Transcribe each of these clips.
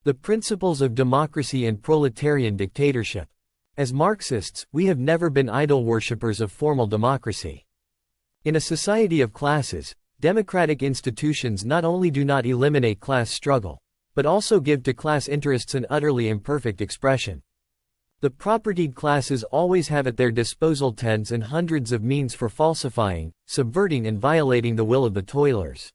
The principles of democracy and proletarian dictatorship. As Marxists, we have never been idol worshippers of formal democracy. In a society of classes, democratic institutions not only do not eliminate class struggle, but also give to class interests an utterly imperfect expression. The propertied classes always have at their disposal tens and hundreds of means for falsifying, subverting and violating the will of the toilers.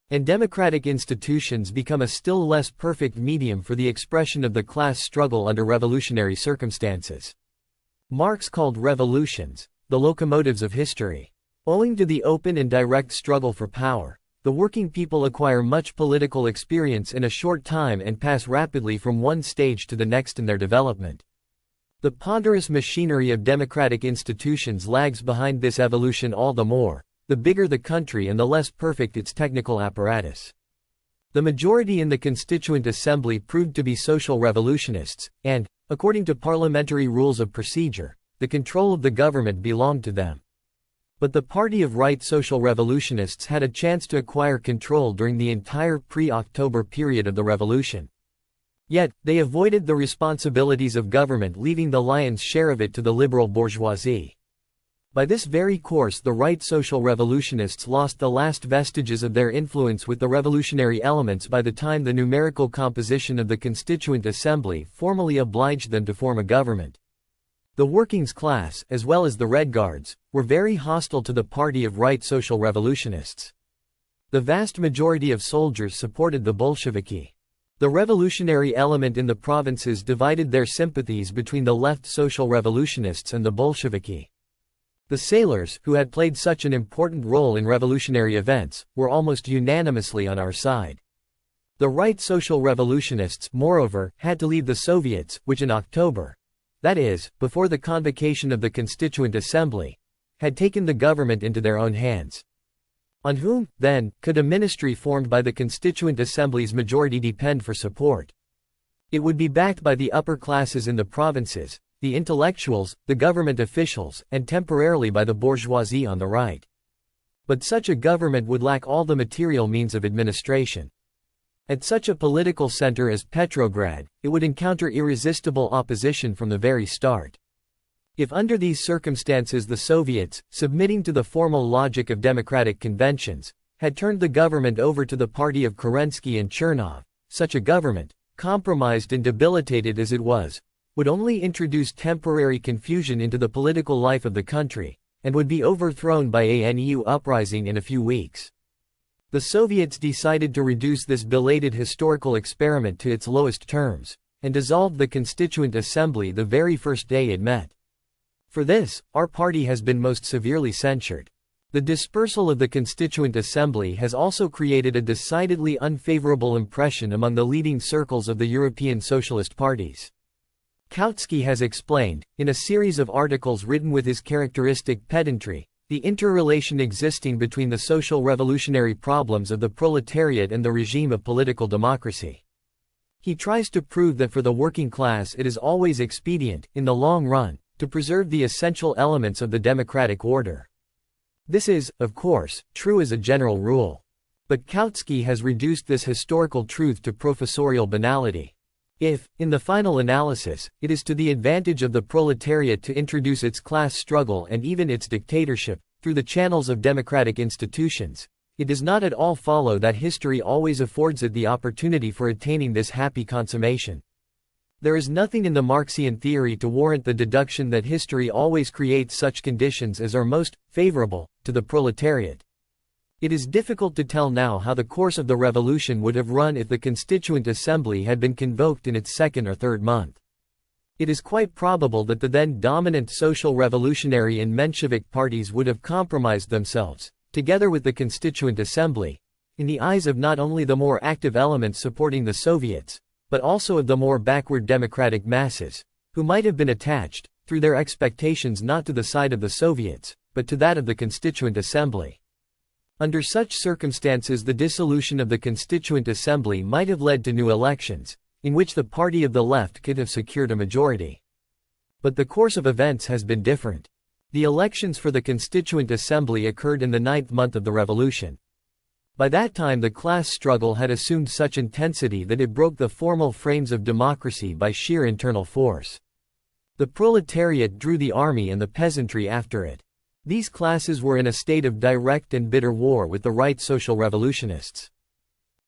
And democratic institutions become a still less perfect medium for the expression of the class struggle under revolutionary circumstances. Marx called revolutions the locomotives of history. Owing to the open and direct struggle for power, the working people acquire much political experience in a short time and pass rapidly from one stage to the next in their development. The ponderous machinery of democratic institutions lags behind this evolution all the more, the bigger the country and the less perfect its technical apparatus. The majority in the Constituent Assembly proved to be social revolutionists, and, according to parliamentary rules of procedure, the control of the government belonged to them. But the party of right social revolutionists had a chance to acquire control during the entire pre-October period of the revolution. Yet, they avoided the responsibilities of government, leaving the lion's share of it to the liberal bourgeoisie. By this very course, the right social revolutionists lost the last vestiges of their influence with the revolutionary elements by the time the numerical composition of the Constituent Assembly formally obliged them to form a government. The working's class, as well as the Red Guards, were very hostile to the party of right social revolutionists. The vast majority of soldiers supported the Bolsheviki. The revolutionary element in the provinces divided their sympathies between the left social revolutionists and the Bolsheviki. The sailors, who had played such an important role in revolutionary events, were almost unanimously on our side. The right social revolutionists, moreover, had to leave the Soviets, which in October, that is, before the convocation of the Constituent Assembly, had taken the government into their own hands. On whom, then, could a ministry formed by the Constituent Assembly's majority depend for support? It would be backed by the upper classes in the provinces, the intellectuals, the government officials, and temporarily by the bourgeoisie on the right. But such a government would lack all the material means of administration. At such a political center as Petrograd, it would encounter irresistible opposition from the very start. If under these circumstances the Soviets, submitting to the formal logic of democratic conventions, had turned the government over to the party of Kerensky and Chernov, such a government, compromised and debilitated as it was, would only introduce temporary confusion into the political life of the country, and would be overthrown by a new uprising in a few weeks. The Soviets decided to reduce this belated historical experiment to its lowest terms, and dissolved the Constituent Assembly the very first day it met. For this, our party has been most severely censured. The dispersal of the Constituent Assembly has also created a decidedly unfavorable impression among the leading circles of the European socialist parties. Trotsky has explained, in a series of articles written with his characteristic pedantry, the interrelation existing between the social revolutionary problems of the proletariat and the regime of political democracy. He tries to prove that for the working class it is always expedient, in the long run, to preserve the essential elements of the democratic order. This is, of course, true as a general rule. But Trotsky has reduced this historical truth to professorial banality. If, in the final analysis, it is to the advantage of the proletariat to introduce its class struggle and even its dictatorship, through the channels of democratic institutions, it does not at all follow that history always affords it the opportunity for attaining this happy consummation. There is nothing in the Marxian theory to warrant the deduction that history always creates such conditions as are most favorable to the proletariat. It is difficult to tell now how the course of the revolution would have run if the Constituent Assembly had been convoked in its second or third month. It is quite probable that the then dominant social revolutionary and Menshevik parties would have compromised themselves, together with the Constituent Assembly, in the eyes of not only the more active elements supporting the Soviets, but also of the more backward democratic masses, who might have been attached, through their expectations not to the side of the Soviets, but to that of the Constituent Assembly. Under such circumstances the dissolution of the Constituent Assembly might have led to new elections, in which the party of the left could have secured a majority. But the course of events has been different. The elections for the Constituent Assembly occurred in the 9th month of the revolution. By that time the class struggle had assumed such intensity that it broke the formal frames of democracy by sheer internal force. The proletariat drew the army and the peasantry after it. These classes were in a state of direct and bitter war with the right social revolutionists.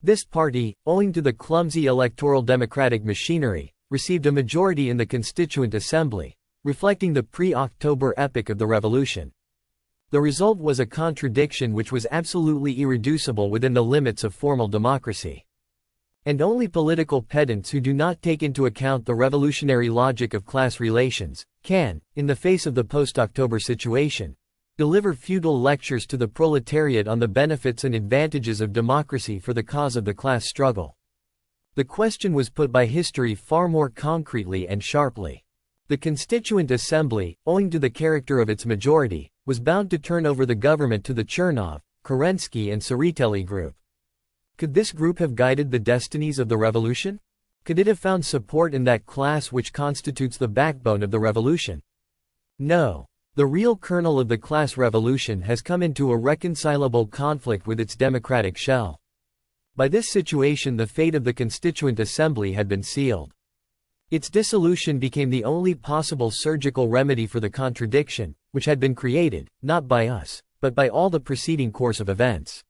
This party, owing to the clumsy electoral democratic machinery, received a majority in the Constituent Assembly, reflecting the pre-October epoch of the revolution. The result was a contradiction which was absolutely irreducible within the limits of formal democracy. And only political pedants who do not take into account the revolutionary logic of class relations, can, in the face of the post-October situation, deliver feudal lectures to the proletariat on the benefits and advantages of democracy for the cause of the class struggle. The question was put by history far more concretely and sharply. The Constituent Assembly, owing to the character of its majority, was bound to turn over the government to the Chernov, Kerensky and Tseretelli group. Could this group have guided the destinies of the revolution? Could it have found support in that class which constitutes the backbone of the revolution? No. The real kernel of the class revolution has come into a reconcilable conflict with its democratic shell. By this situation the fate of the Constituent Assembly had been sealed. Its dissolution became the only possible surgical remedy for the contradiction, which had been created, not by us, but by all the preceding course of events.